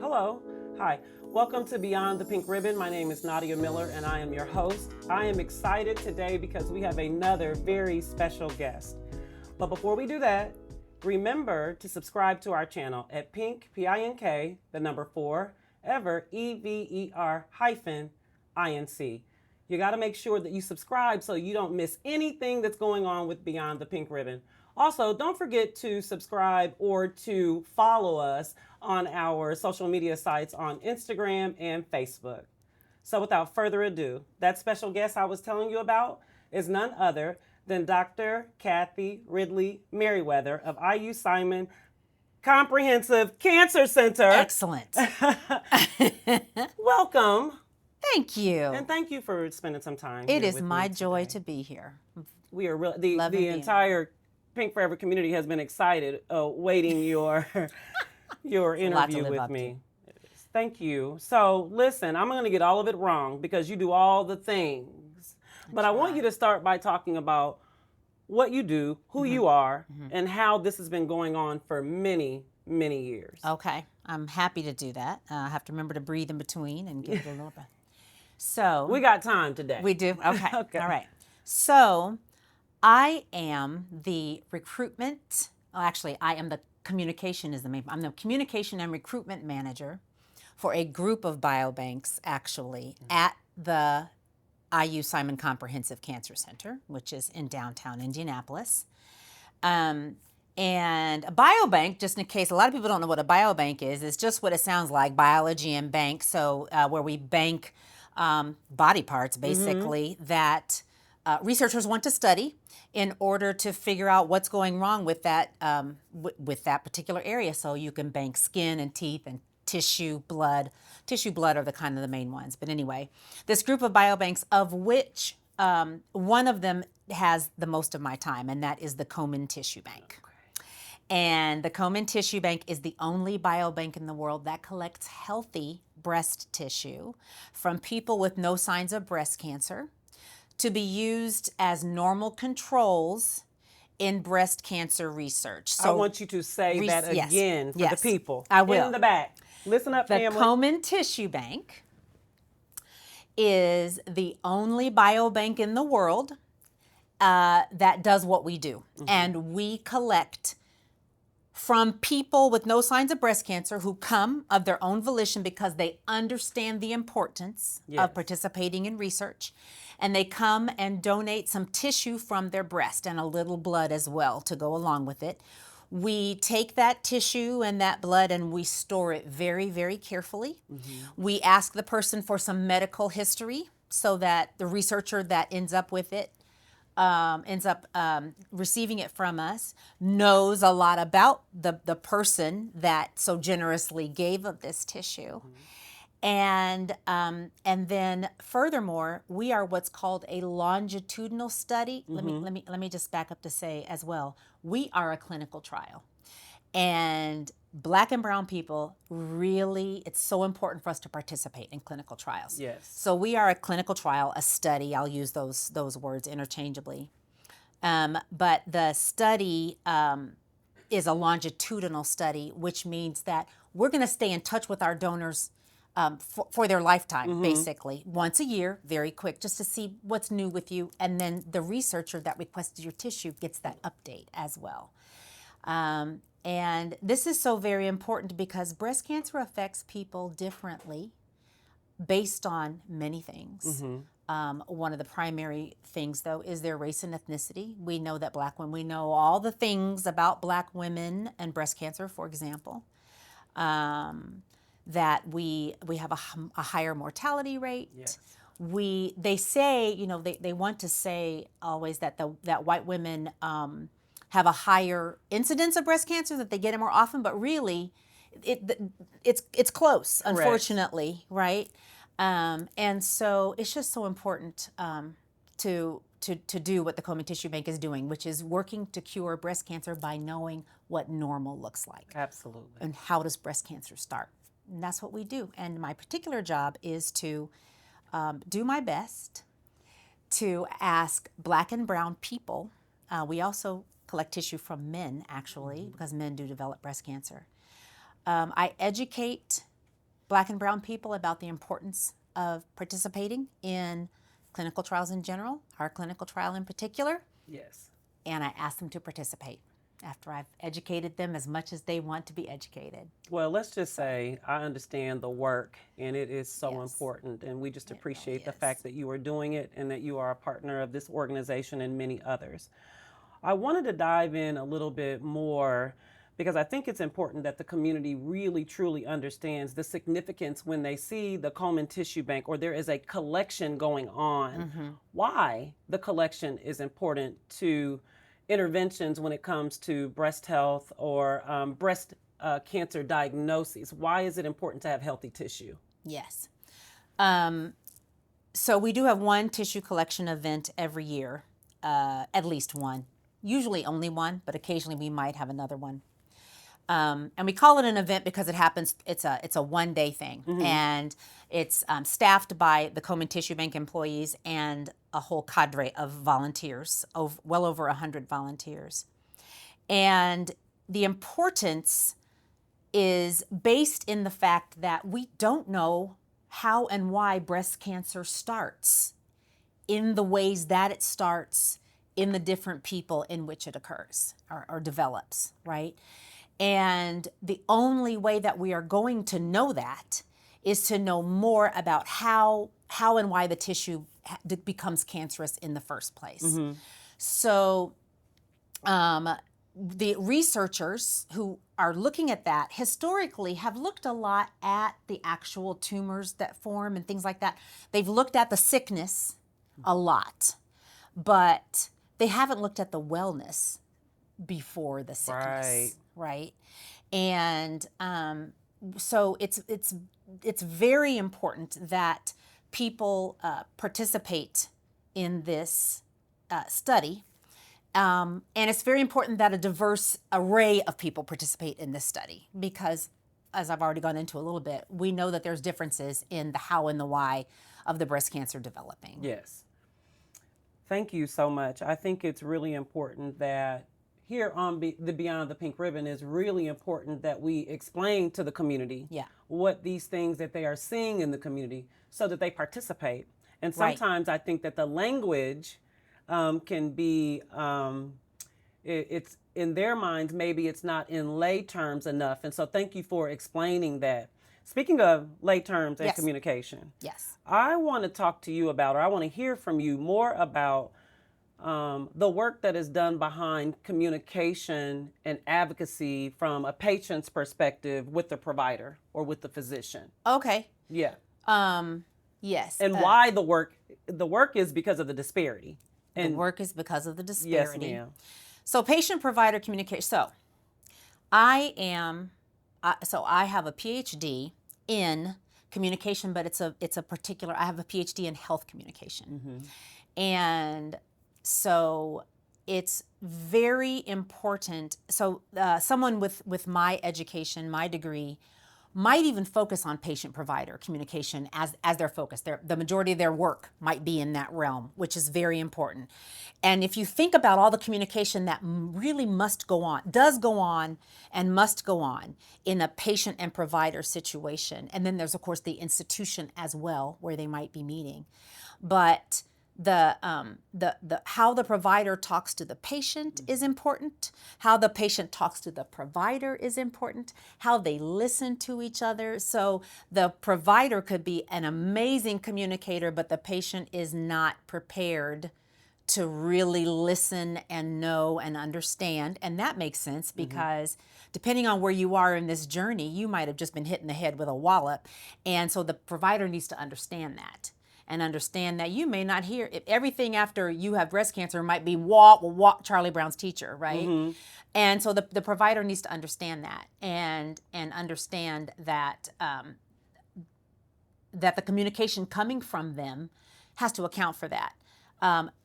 Hello. Hi. Welcome to Beyond the Pink Ribbon. My name is Nadia Miller and I am your host. I am excited today because we have another very special guest. But before we do that, remember to subscribe to our channel at Pink, P-I-N-K, the number 4, ever, E-V-E-R hyphen I-N-C. You got to make sure that you subscribe so you don't miss anything that's going on with Beyond the Pink Ribbon. Also, don't forget to subscribe or to follow us on our social media sites on Instagram and Facebook. So without further ado, that special guest I was telling you about is none other than Dr. Kathi Ridley Merriweather of IU Simon Comprehensive Cancer Center. Excellent. Welcome. Thank you. And thank you for spending some time It here is with my me joy today. to be here. We are really, Loving the being entire Pink Forever community has been excited waiting your interview live with up me. Thank you. So listen, I'm going to get all of it wrong because you do all the things. But I want you to start by talking about what you do, who you are, and how this has been going on for many, many years. Okay, I'm happy to do that. I have to remember to breathe in between and give it a little bit. So We got time today. we do? Okay. Okay. All right. So I am the recruitment, I am the communication is the main, I'm the communication and recruitment manager for a group of biobanks actually at the IU Simon Comprehensive Cancer Center, which is in downtown Indianapolis. And a biobank, just in case a lot of people don't know what a biobank is just what it sounds like, biology and bank. So where we bank body parts, basically, that researchers want to study in order to figure out what's going wrong with that with that particular area. So you can bank skin and teeth and tissue, blood. Tissue, blood are the kind of the main ones. But anyway, this group of biobanks, of which one of them has the most of my time, and that is the Komen Tissue Bank. And the Komen Tissue Bank is the only biobank in the world that collects healthy breast tissue from people with no signs of breast cancer to be used as normal controls in breast cancer research. So I want you to say that again for the people. I will. In the back. Listen up, family. The Komen Tissue Bank is the only biobank in the world that does what we do. And we collect from people with no signs of breast cancer who come of their own volition because they understand the importance of participating in research. And they come and donate some tissue from their breast and a little blood as well to go along with it. We take that tissue and that blood and we store it very, very carefully. We ask the person for some medical history so that the researcher that ends up with it receiving it from us knows a lot about the person that so generously gave of this tissue. And then furthermore, we are what's called a longitudinal study. Let me just back up to say as well, we are a clinical trial. And Black and brown people, really, it's so important for us to participate in clinical trials. Yes. So we are a clinical trial, a study. I'll use those words interchangeably. But the study is a longitudinal study, which means that we're going to stay in touch with our donors for their lifetime, basically, once a year, very quick, just to see what's new with you. And then the researcher that requested your tissue gets that update as well. And this is so very important because breast cancer affects people differently based on many things. One of the primary things, though, is their race and ethnicity. We know that Black women, we know all the things about Black women and breast cancer, for example, that we have a higher mortality rate. Yes. They say, they want to say always that that white women have a higher incidence of breast cancer, that they get it more often, but really, it's close, unfortunately, right? And so it's just so important to do what the Komen Tissue Bank is doing, which is working to cure breast cancer by knowing what normal looks like. Absolutely. And how does breast cancer start? And that's what we do. And my particular job is to do my best to ask Black and brown people. We also collect tissue from men, actually, because men do develop breast cancer. I educate Black and brown people about the importance of participating in clinical trials in general, our clinical trial in particular. Yes. And I ask them to participate after I've educated them as much as they want to be educated. Well, let's just say I understand the work, and it is so Yes. important, and we just It appreciate really the is. fact that you are doing it and that you are a partner of this organization and many others. I wanted to dive in a little bit more because I think it's important that the community really truly understands the significance when they see the Komen Tissue Bank or there is a collection going on. Why the collection is important to interventions when it comes to breast health or breast cancer diagnoses. Why is it important to have healthy tissue? Yes. So we do have one tissue collection event every year, at least one. Usually only one, but occasionally we might have another one. And we call it an event because it happens. It's a one-day thing, and it's staffed by the Komen Tissue Bank employees and a whole cadre of volunteers, well over 100 volunteers. And the importance is based in the fact that we don't know how and why breast cancer starts in the ways that it starts in the different people in which it occurs or develops, right? And the only way that we are going to know that is to know more about how and why the tissue becomes cancerous in the first place. So the researchers who are looking at that historically have looked a lot at the actual tumors that form and things like that. They've looked at the sickness a lot, but they haven't looked at the wellness before the sickness, right? And so it's very important that people participate in this study. And it's very important that a diverse array of people participate in this study because, as I've already gone into a little bit, we know that there's differences in the how and the why of the breast cancer developing. Yes. Thank you so much. I think it's really important that here on the Beyond the Pink Ribbon is really important that we explain to the community what these things that they are seeing in the community so that they participate. And sometimes I think that the language can be, it's in their minds, maybe it's not in lay terms enough. And so thank you for explaining that. Speaking of lay terms and communication, I want to talk to you about, or I want to hear from you more about the work that is done behind communication and advocacy from a patient's perspective with the provider or with the physician. Okay. Yeah. Yes. And why the work is because of the disparity. And the work is because of the disparity. Yes, ma'am. So patient-provider communication. So I have a PhD in communication, but it's a particular. I have a PhD in health communication, and so it's very important. So someone with my education, my degree, might even focus on patient-provider communication as their focus. The majority of their work might be in that realm, which is very important. And if you think about all the communication that really does go on and must go on in a patient and provider situation, and then there's, of course, the institution as well where they might be meeting. But the how the provider talks to the patient is important. How the patient talks to the provider is important. How they listen to each other. So the provider could be an amazing communicator, but the patient is not prepared to really listen and know and understand. And that makes sense because depending on where you are in this journey, you might have just been hit in the head with a wallop. And so the provider needs to understand that. And understand that you may not hear everything after you have breast cancer might be Charlie Brown's teacher, right? And so the provider needs to understand that and understand that that the communication coming from them has to account for that.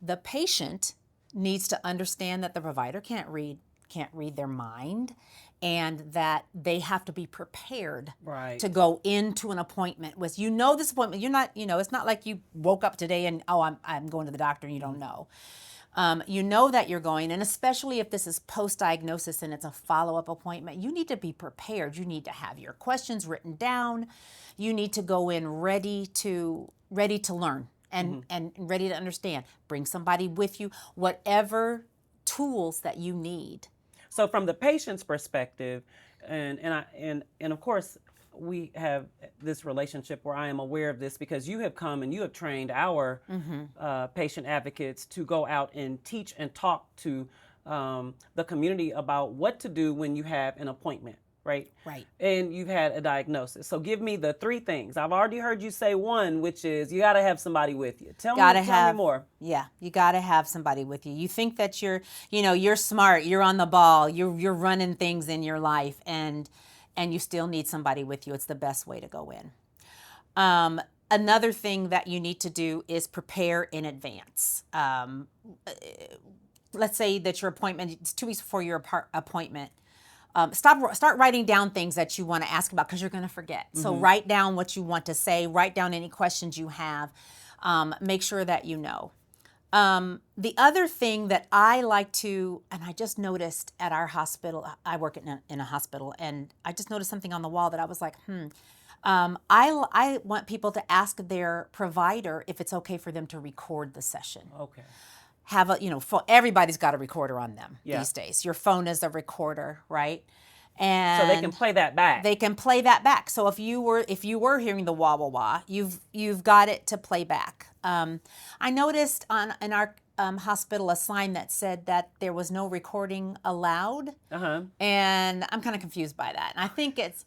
The patient needs to understand that the provider can't read their mind, and that they have to be prepared to go into an appointment with, this appointment, you're not, it's not like you woke up today and, I'm going to the doctor and you don't know. You know that you're going, and especially if this is post-diagnosis and it's a follow-up appointment, you need to be prepared. You need to have your questions written down. You need to go in ready to learn and ready to understand. Bring somebody with you, whatever tools that you need. So from the patient's perspective, and of course, we have this relationship where I am aware of this because you have come and you have trained our patient advocates to go out and teach and talk to the community about what to do when you have an appointment, right? Right. And you've had a diagnosis. So give me the 3 things. I've already heard you say one, which is you got to have somebody with you. Tell me more. Yeah, you got to have somebody with you. You think that you're smart, you're on the ball, you're running things in your life, and you still need somebody with you. It's the best way to go in. Another thing that you need to do is prepare in advance. Let's say that your appointment, it's 2 weeks before your appointment. Start writing down things that you want to ask about because you're going to forget. So write down what you want to say. Write down any questions you have. Make sure that you know. The other thing that I like to, and I just noticed at our hospital, I work in a hospital, and I just noticed something on the wall that I was like, I want people to ask their provider if it's okay for them to record the session. Okay. Have everybody's got a recorder on them Yeah. these days. Your phone is a recorder, right? And So they can play that back. They can play that back. So if you were hearing the wah wah wah, you've got it to play back. I noticed in our hospital a sign that said that there was no recording allowed, and I'm kind of confused by that. And I think it's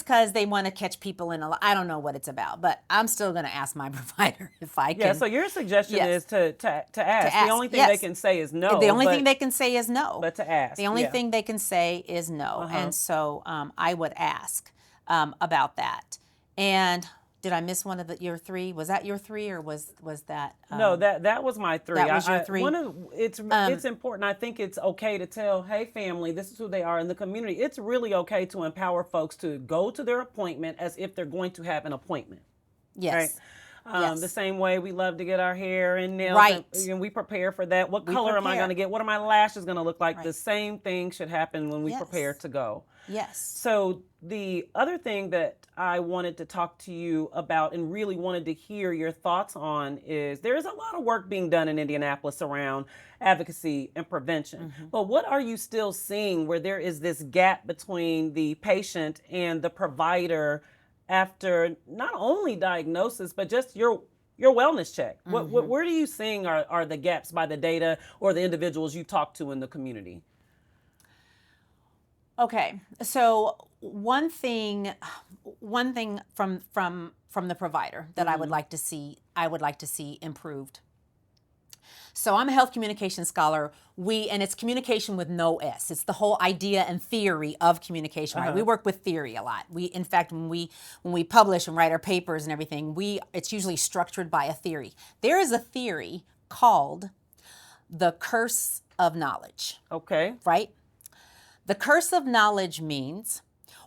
because they want to catch people in I don't know what it's about, but I'm still going to ask my provider if I can. Yeah. So your suggestion is to ask. The only thing they can say is no. The only thing they can say is no. But to ask. The only thing they can say is no, and so I would ask about that. And did I miss one of your 3? Was that your 3, or was that? No, that was my 3. That was your 3. It's important. I think it's okay to tell, hey, family, this is who they are in the community. It's really okay to empower folks to go to their appointment as if they're going to have an appointment. Yes. Right? Yes. The same way we love to get our hair and nails, right? And we prepare for that. What color am I going to get? What are my lashes going to look like? Right. The same thing should happen when we prepare to go. Yes. So the other thing that I wanted to talk to you about and really wanted to hear your thoughts on is there is a lot of work being done in Indianapolis around advocacy and prevention. But what are you still seeing where there is this gap between the patient and the provider after not only diagnosis, but just your wellness check? Where do you seeing are the gaps by the data or the individuals you talk to in the community? Okay, so one thing from the provider that I would like to see improved. So I'm a health communication scholar. And it's communication with no S. It's the whole idea and theory of communication, right? We work with theory a lot. In fact, when we publish and write our papers and everything, it's usually structured by a theory. There is a theory called the curse of knowledge. Okay. Right? The curse of knowledge means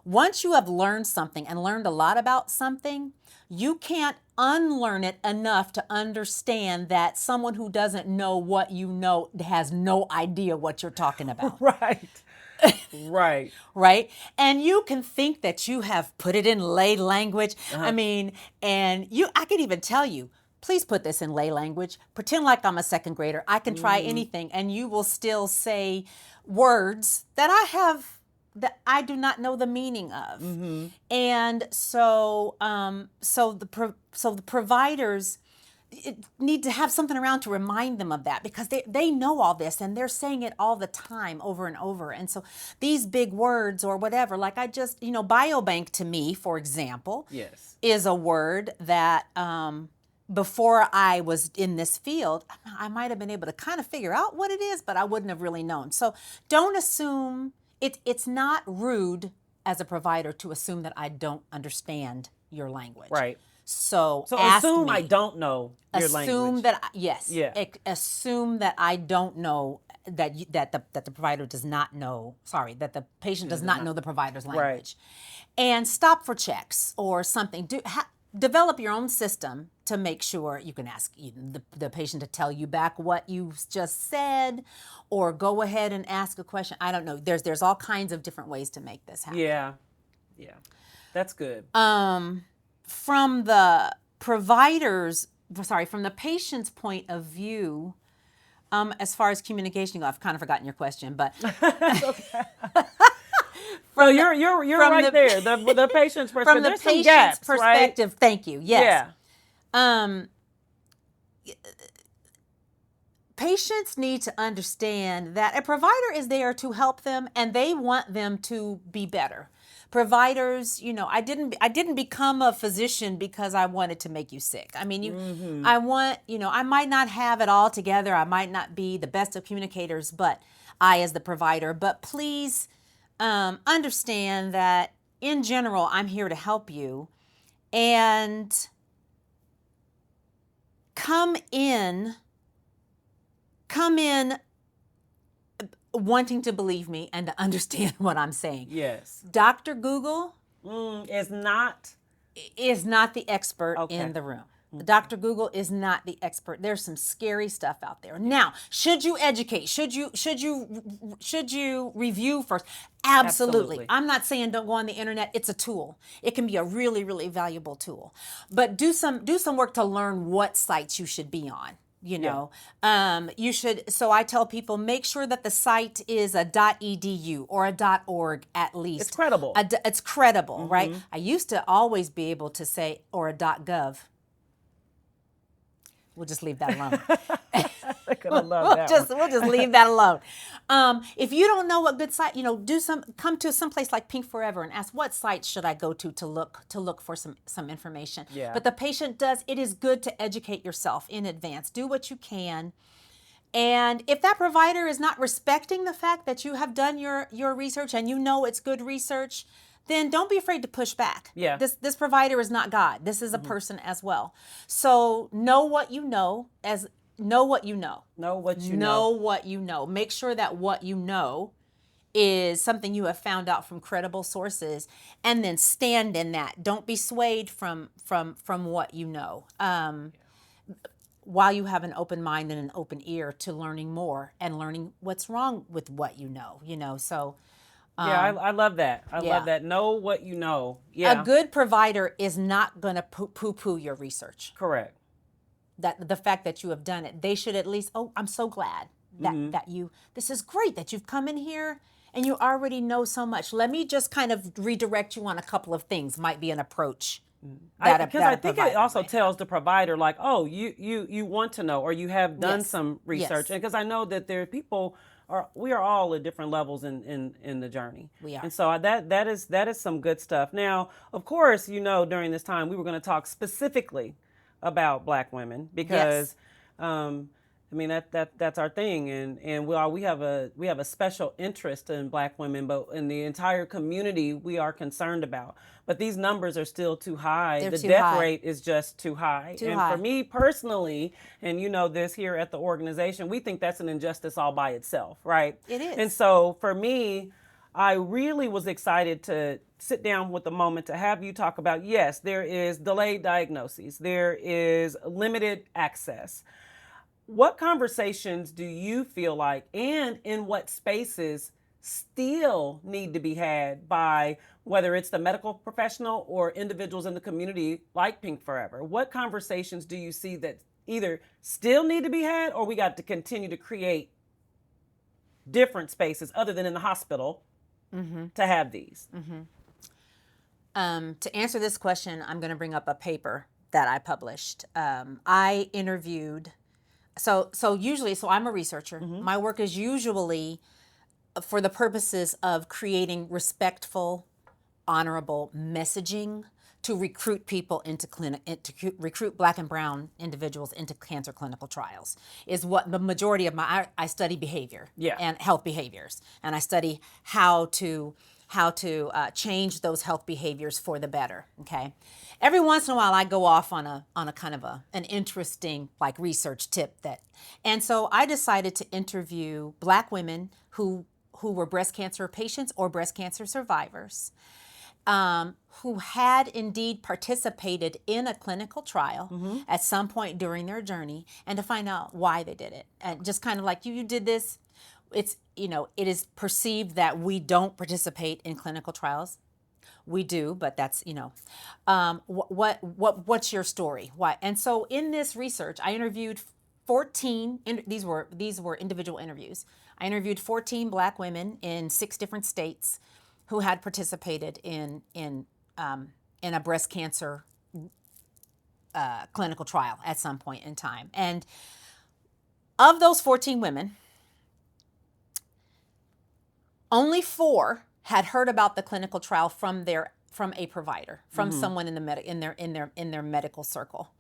once you have learned something and learned a lot about something, you can't unlearn it enough to understand that someone who doesn't know what you know has no idea what you're talking about. Right. Right. Right? And you can think that you have put it in lay language. I mean, I could even tell you, please put this in lay language. Pretend like I'm a second grader. I can try anything, and you will still say words that I do not know the meaning of. And so the providers need to have something around to remind them of that, because they know all this and they're saying it all the time over and over. And so these big words or whatever, like biobank to me, for example, is a word that before I was in this field, I might have been able to kind of figure out what it is, but I wouldn't have really known. So don't assume, it's not rude as a provider to assume that I don't understand your language. Right. So assume me. I don't know your language. Assume that I don't know that the provider does not know. Sorry, that the patient does not know the provider's language, and stop for checks or something. develop your own system to make sure you can ask the patient to tell you back what you just said, or go ahead and ask a question. I don't know. There's all kinds of different ways to make this happen. Yeah. That's good. From the from the patient's point of view, as far as communication goes, I've kind of forgotten your question, but Well, you're right there. The patient's perspective. From the There's some patient's gaps, perspective, right? thank you. Yes. Yeah. Patients need to understand that a provider is there to help them, and they want them to be better. Providers, I didn't become a physician because I wanted to make you sick. I mean, I might not have it all together. I might not be the best of communicators, but as the provider, but please understand that in general, I'm here to help you, and come in wanting to believe me and to understand what I'm saying. Yes. Dr. Google is not the expert in the room. Dr. Google is not the expert. There's some scary stuff out there. Now, should you educate? Should you review first? Absolutely. I'm not saying don't go on the internet. It's a tool. It can be a really, really valuable tool. But do some work to learn what sites you should be on. You should. So I tell people, make sure that the site is a .edu or a .org at least. It's credible. It's credible, right? I used to always be able to say or a .gov. We'll just leave that alone. We'll just leave that alone. If you don't know what good site, come to some place like Pink Forever and ask, what site should I go to look for some information. Yeah. But the patient does. It is good to educate yourself in advance. Do what you can. And if that provider is not respecting the fact that you have done your research and it's good research, then don't be afraid to push back. Yeah. This provider is not God. This is a person as well. So know what you know. Know what you know. Make sure that what you know is something you have found out from credible sources, and then stand in that. Don't be swayed from what you know. While you have an open mind and an open ear to learning more and learning what's wrong with what you know. So. I love that. I love that. Know what you know. Yeah. A good provider is not going to poo-poo your research. Correct. That the fact that you have done it, they should at least, I'm so glad that this is great that you've come in here and you already know so much. Let me just kind of redirect you on a couple of things, might be an approach. Because I think it also tells the provider, like, oh, you want to know, or you have done some research. And because I know that there are people, we are all at different levels in the journey. We are. And so that is some good stuff. Now, of course, during this time, we were going to talk specifically about Black women because, that's our thing. And we have a special interest in Black women, but in the entire community, we are concerned about. But these numbers are still too high. The death rate is just too high. For me personally, and this here at the organization, we think that's an injustice all by itself, right? It is. And so for me, I really was excited to sit down with a moment to have you talk about, yes, there is delayed diagnoses. There is limited access. What conversations do you feel like, and in what spaces, still need to be had by whether it's the medical professional or individuals in the community like Pink Forever? What conversations do you see that either still need to be had, or we got to continue to create different spaces other than in the hospital to have these? To answer this question, I'm going to bring up a paper that I published. I interviewed, so I'm a researcher. My work is usually for the purposes of creating respectful, honorable messaging to recruit people into recruit Black and brown individuals into cancer clinical trials, is what the majority of I study behavior and health behaviors, and I study how to change those health behaviors for the better. Okay, every once in a while I go off on a kind of an interesting research tip and so I decided to interview Black women who were breast cancer patients or breast cancer survivors. who had indeed participated in a clinical trial at some point during their journey, and to find out why they did it. And just kind of like, you did this. It's, it is perceived that we don't participate in clinical trials. We do, but that's, what's your story? Why? And so in this research, I interviewed 14, these were individual interviews. I interviewed 14 Black women in 6 different states who had participated in a breast cancer clinical trial at some point in time. And of those 14 women, only 4 had heard about the clinical trial from a provider, from someone in their medical circle.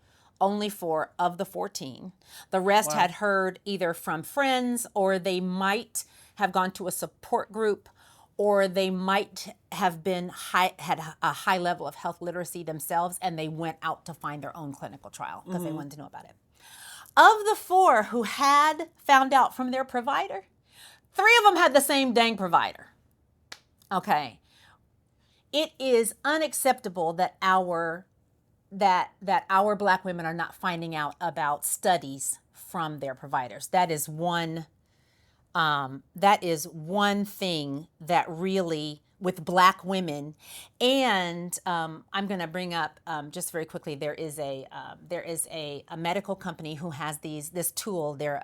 Only 4 of the 14. The rest had heard either from friends, or they might have gone to a support group, or they might have had a high level of health literacy themselves, and they went out to find their own clinical trial because they wanted to know about it. Of the 4 who had found out from their provider, 3 of them had the same dang provider. Okay. It is unacceptable that our Black women are not finding out about studies from their providers. That is one thing that really, with Black women, and I'm going to bring up just very quickly. There is a medical company who has this tool. They're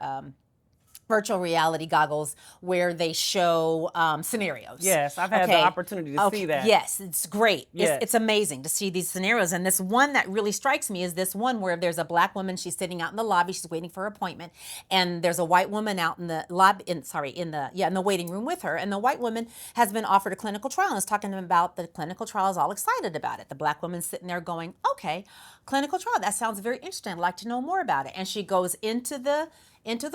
virtual reality goggles where they show scenarios. Yes, I've had the opportunity to see that. Yes, it's great. Yes. It's amazing to see these scenarios. And this one that really strikes me is this one where there's a Black woman. She's sitting out in the lobby. She's waiting for her appointment. And there's a white woman out in the lobby, in the waiting room with her. And the white woman has been offered a clinical trial and is talking to them about the clinical trial, is all excited about it. The Black woman's sitting there going, okay, clinical trial, that sounds very interesting. I'd like to know more about it. And she goes into the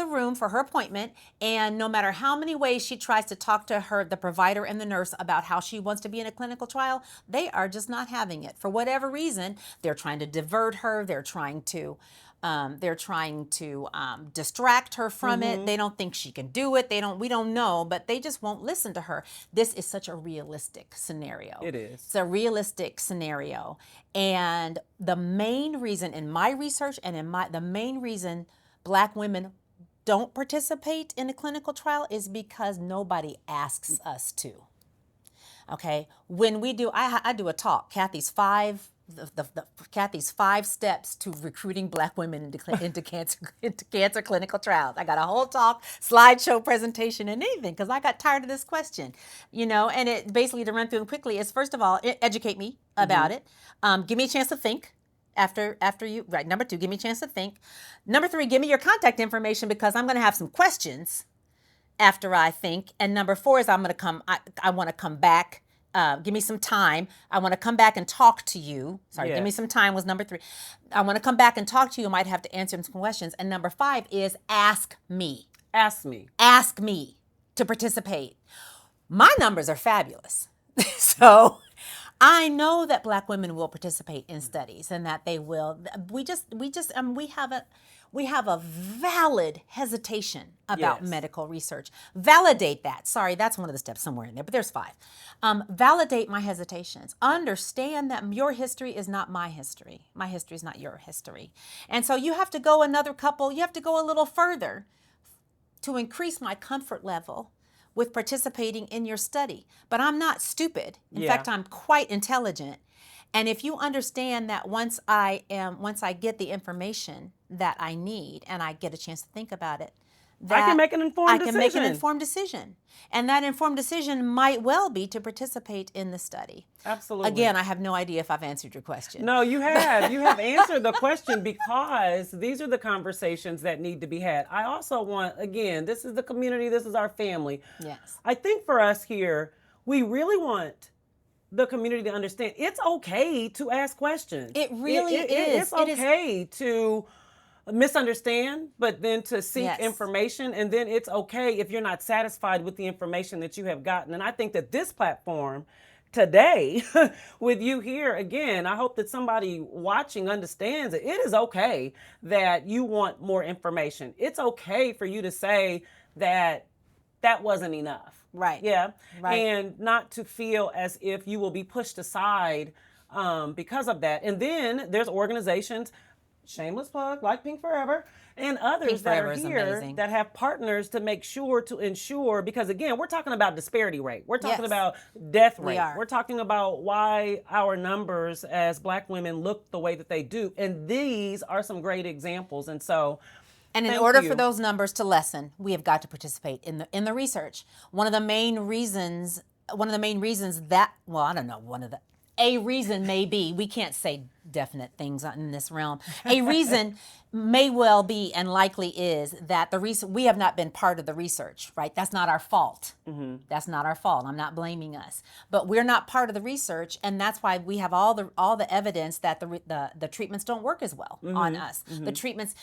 room for her appointment, and no matter how many ways she tries to talk to the provider and the nurse about how she wants to be in a clinical trial, they are just not having it. For whatever reason, they're trying to divert her. They're trying to distract her from it. They don't think she can do it. We don't know, but they just won't listen to her. This is such a realistic scenario. It is. It's a realistic scenario. And the main reason in my research the main reason Black women don't participate in a clinical trial is because nobody asks us to. Okay, when we do, I do a talk, Kathy's 5 steps to recruiting Black women into cancer clinical trials. I got a whole talk, slideshow presentation, and anything, because I got tired of this question, and it basically, to run through them quickly, is, first of all, educate me about it. Give me a chance to think. After you, right, number 2, give me a chance to think. Number 3, give me your contact information, because I'm going to have some questions after I think. And number 4 is I want to come back. Give me some time. I want to come back and talk to you. Sorry, Yeah. Give me some time was number 3. I want to come back and talk to you. I might have to answer some questions. And number 5 is ask me. Ask me. Ask me to participate. My numbers are fabulous. So I know that Black women will participate in studies, and that they will. We have a valid hesitation about Yes. medical research. Validate that. Sorry, that's one of the steps somewhere in there, but there's 5. Validate my hesitations. Understand that your history is not my history. My history is not your history. And so you have to go you have to go a little further to increase my comfort level with participating in your study. But I'm not stupid. In fact, I'm quite intelligent. And if you understand that once I get the information that I need and I get a chance to think about it, I can make an informed decision. I can make an informed decision. And that informed decision might well be to participate in the study. Absolutely. Again, I have no idea if I've answered your question. No, you have. You have answered the question, because these are the conversations that need to be had. I also want, again, this is the community, this is our family. Yes. I think for us here, we really want the community to understand it's okay to ask questions. It really is. It's okay to misunderstand, but then to seek Yes. information, and then it's okay if you're not satisfied with the information that you have gotten. And I think that this platform today with you here, again, I hope that somebody watching understands that it is okay that you want more information. It's okay for you to say that wasn't enough. Right. Yeah. Right. And not to feel as if you will be pushed aside because of that. And then there's organizations, shameless plug, like Pink Forever, and others Pink that are Forever is here amazing. that have partners to make sure to ensure, because again, we're talking about disparity rate. We're talking Yes. about death We rate. are. We're talking about why our numbers as Black women look the way that they do. And these are some great examples. And so, and in thank order you. for those numbers to lessen, we have got to participate in the research. One of the main reasons that, well, I don't know, a reason may be, we can't say definite things in this realm. A reason may well be and likely is that the reason we have not been part of the research, right? That's not our fault. That's not our fault. I'm not blaming us, but we're not part of the research, and that's why we have all the evidence that the treatments don't work as well on us. The treatments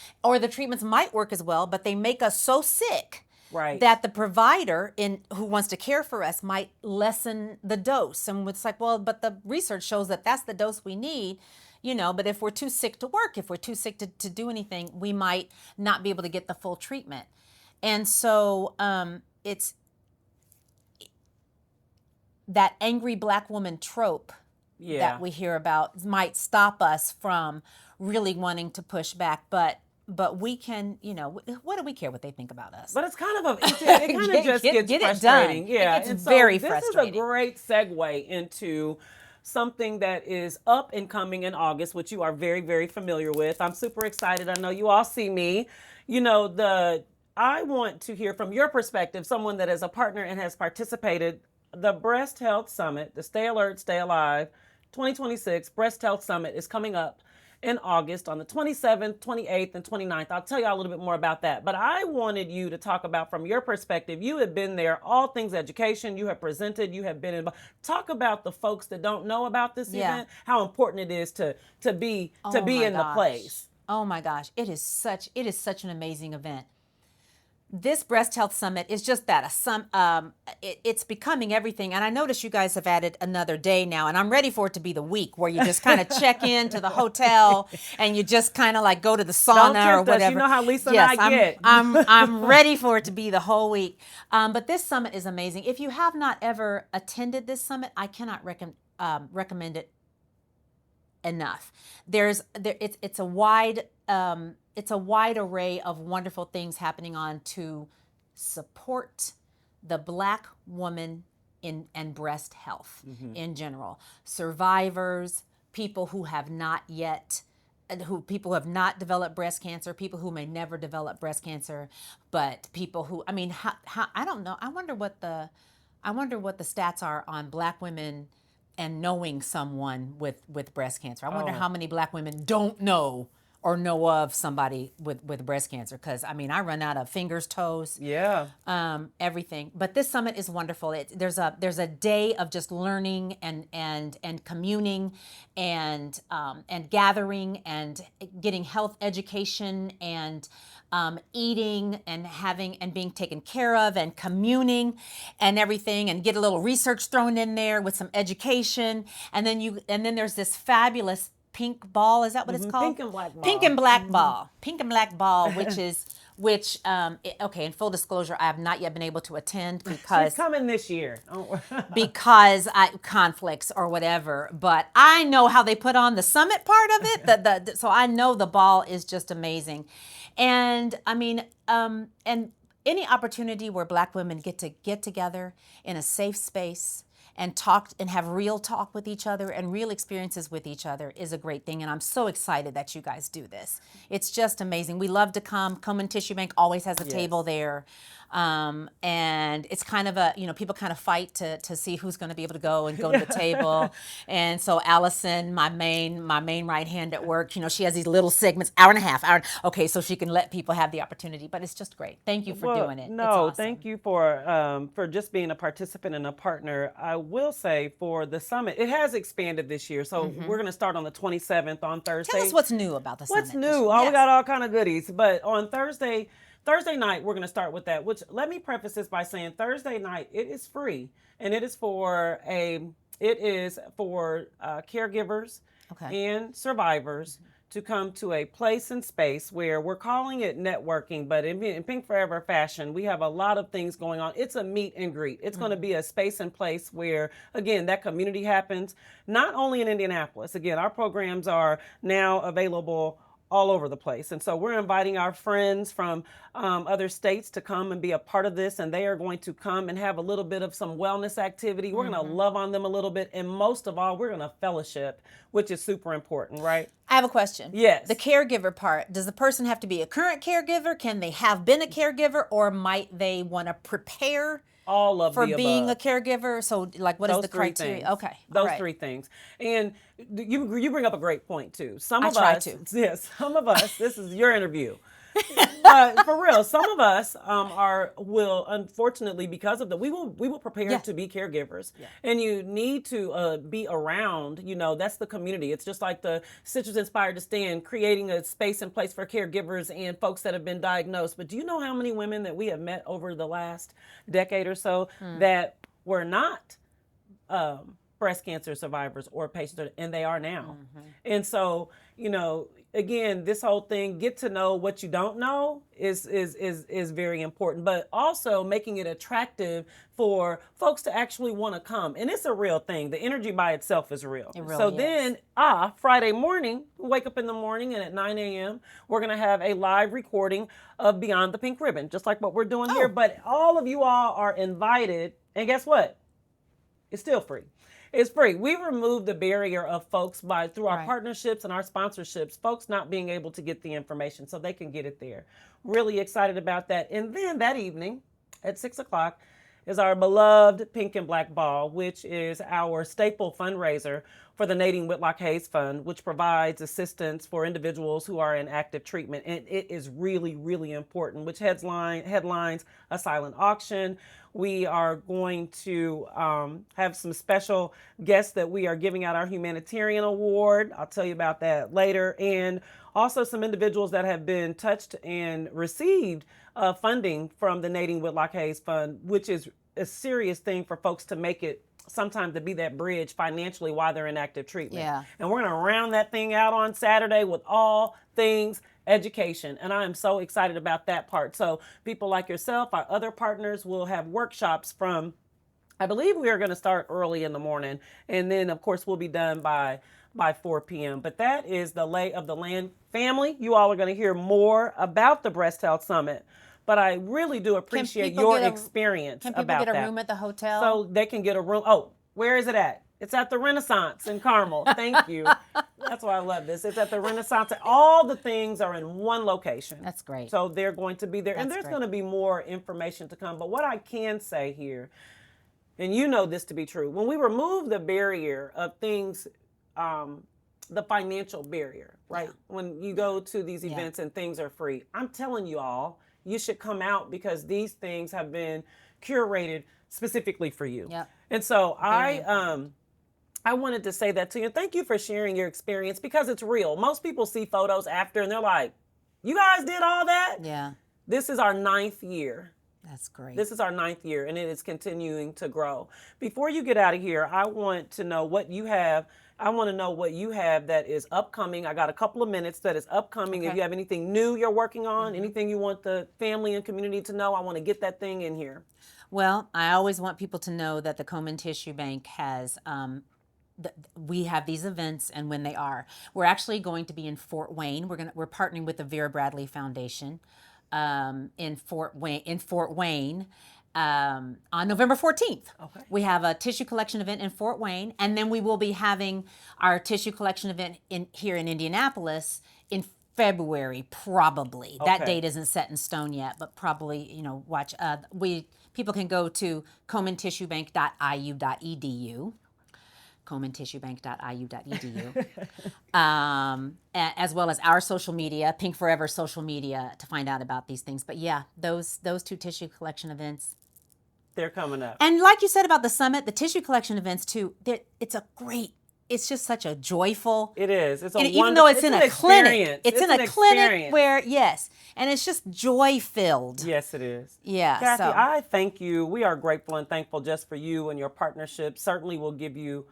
might work as well, but they make us so sick. Right. That the provider who wants to care for us might lessen the dose. And it's like, well, but the research shows that that's the dose we need, but if we're too sick to work, if we're too sick to do anything, we might not be able to get the full treatment. And so it's that angry Black woman trope that we hear about might stop us from really wanting to push back, but we can, what do we care what they think about us? But it's kind of it kind of just gets frustrating. Yeah, it's and so very this frustrating. is a great segue into something that is up and coming in August, which you are very, very familiar with. I'm super excited. I know you all see me. I want to hear from your perspective, someone that is a partner and has participated. The Breast Health Summit, the Stay Alert, Stay Alive 2026 Breast Health Summit is coming up in August on the 27th, 28th, and 29th. I'll tell you a little bit more about that. But I wanted you to talk about, from your perspective, you have been there, all things education, you have presented, you have been involved. Talk about the folks that don't know about this event, how important it is to be in the place. Oh my gosh, it is such an amazing event. This Breast Health Summit is just that, it's becoming everything. And I notice you guys have added another day now, and I'm ready for it to be the week where you just kind of check into the hotel and you just kind of like go to the sauna or whatever. You know how Lisa and I get. I'm ready for it to be the whole week. But this summit is amazing. If you have not ever attended this summit, I cannot recommend it enough. It's a wide array of wonderful things happening on to support the Black woman and breast health in general. Survivors, people who have not developed breast cancer, people who may never develop breast cancer, but people who, I don't know. I wonder what the stats are on Black women and knowing someone with breast cancer. I wonder how many Black women don't know or know of somebody with breast cancer, because I run out of fingers, toes, everything. But this summit is wonderful. There's a day of just learning and communing and gathering and getting health education and eating and having and being taken care of and communing and everything, and get a little research thrown in there with some education, and then there's this fabulous pink ball. Is that what it's called? Pink and black ball. Pink and black ball. Pink and black ball, in full disclosure, I have not yet been able to attend because she's coming this year. because conflicts or whatever. But I know how they put on the summit part of it. So I know the ball is just amazing, and and any opportunity where Black women get together in a safe space and talk and have real talk with each other and real experiences with each other is a great thing. And I'm so excited that you guys do this. It's just amazing. We love to come. Komen Tissue Bank always has a table there. And it's kind of people kind of fight to see who's going to be able to go to the table. And so Allison, my main right hand at work, she has these little segments, hour and a half, okay, so she can let people have the opportunity. But it's just great. Thank you for doing it. No, it's awesome. Thank you for just being a participant and a partner. I will say, for the summit, it has expanded this year. So we're going to start on the 27th on Thursday. Tell us what's new about the summit. What's new? We got all kind of goodies. But on Thursday night, we're going to start with that, which, let me preface this by saying, Thursday night, it is free, and it is for caregivers and survivors to come to a place and space where we're calling it networking, but in Pink Forever fashion, we have a lot of things going on. It's a meet and greet. It's going to be a space and place where, again, that community happens, not only in Indianapolis. Again, our programs are now available all over the place. And so we're inviting our friends from other states to come and be a part of this. And they are going to come and have a little bit of some wellness activity. We're going to love on them a little bit. And most of all, we're going to fellowship, which is super important, right? I have a question. Yes. The caregiver part, does the person have to be a current caregiver? Can they have been a caregiver, or might they want to prepare all of for the being above. a caregiver? So, like, what is Those the three criteria? things. Okay. Those all right. three things. And you bring up a great point too. Some of try us, to. yes, some of us, this is your interview. For real, some of us will unfortunately, because of we will prepare to be caregivers, and you need to be around. That's the community. It's just like the Sisters Inspired to Stand, creating a space and place for caregivers and folks that have been diagnosed. But do you know how many women that we have met over the last decade or so that were not breast cancer survivors or patients, and they are now. And so, again, this whole thing, get to know what you don't know is very important, but also making it attractive for folks to actually want to come. And it's a real thing. The energy by itself is real. It really so is. then, Friday morning, we wake up in the morning, and at 9 a.m., we're going to have a live recording of Beyond the Pink Ribbon, just like what we're doing here. But all of you all are invited. And guess what? It's still free. It's free. We removed the barrier of folks through our partnerships and our sponsorships, folks not being able to get the information so they can get it there. Really excited about that. And then that evening at 6:00 is our beloved Pink and Black Ball, which is our staple fundraiser for the Nadine Whitlock Hayes Fund, which provides assistance for individuals who are in active treatment. And it is really, really important, which headlines a silent auction. We are going to have some special guests that we are giving out our humanitarian award. I'll tell you about that later. And also some individuals that have been touched and received funding from the Nadine Whitlock Hayes Fund, which is a serious thing for folks to make it sometimes to be that bridge financially while they're in active treatment. Yeah. And we're going to round that thing out on Saturday with all things education. And I am so excited about that part. So people like yourself, our other partners, will have workshops from, I believe we are going to start early in the morning. And then, of course, we'll be done by 4 p.m. But that is the lay of the land. Family, you all are going to hear more about the Breast Health Summit. But I really do appreciate your experience about that. Can people get a room at the hotel? So they can get a room. Oh, where is it at? It's at the Renaissance in Carmel. Thank you. That's why I love this. It's at the Renaissance. All the things are in one location. That's great. So they're going to be there. And there's going to be more information to come. But what I can say here, and you know this to be true, when we remove the barrier of things, the financial barrier, right? Yeah. When you go to these events and things are free, I'm telling you all, you should come out because these things have been curated specifically for you. Yep. And so I wanted to say that to you. Thank you for sharing your experience because it's real. Most people see photos after and they're like, you guys did all that? Yeah. This is our 9th year. That's great. This is our 9th year and it is continuing to grow. Before you get out of here, I want to know what you have. I want to know what you have that is upcoming. I got a couple of minutes that is upcoming. Okay. If you have anything new you're working on, anything you want the family and community to know, I want to get that thing in here. Well, I always want people to know that the Komen Tissue Bank has, we have these events and when they are. We're actually going to be in Fort Wayne. We're partnering with the Vera Bradley Foundation in Fort Wayne. On November 14th. Okay. We have a tissue collection event in Fort Wayne, and then we will be having our tissue collection event here in Indianapolis in February, probably. Okay. That date isn't set in stone yet, but probably, watch. People can go to KomenTissueBank.iu.edu. KomenTissueBank.iu.edu, as well as our social media, Pink Forever social media, to find out about these things. But yeah, those 2 tissue collection events, they're coming up. And like you said about the summit, the tissue collection events too. It's just such a joyful. It is. It's even though it's in a clinic. It's in a clinic where and it's just joy filled. Yes, it is. Yeah. Kathy, I thank you. We are grateful and thankful just for you and your partnership. Certainly, will give you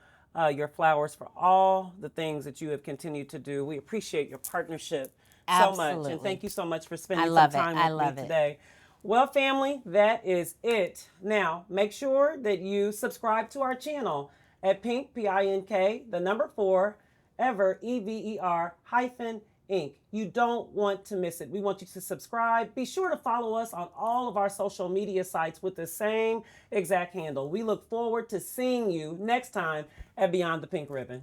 your flowers for all the things that you have continued to do. We appreciate your partnership so much. And Absolutely. thank you so much for I spending some love it. time I with me love it. today. Well, family, that is it. Now, make sure that you subscribe to our channel at Pink, P-I-N-K, the number 4, ever, E-V-E-R hyphen Inc. You don't want to miss it. We want you to subscribe. Be sure to follow us on all of our social media sites with the same exact handle. We look forward to seeing you next time at Beyond the Pink Ribbon.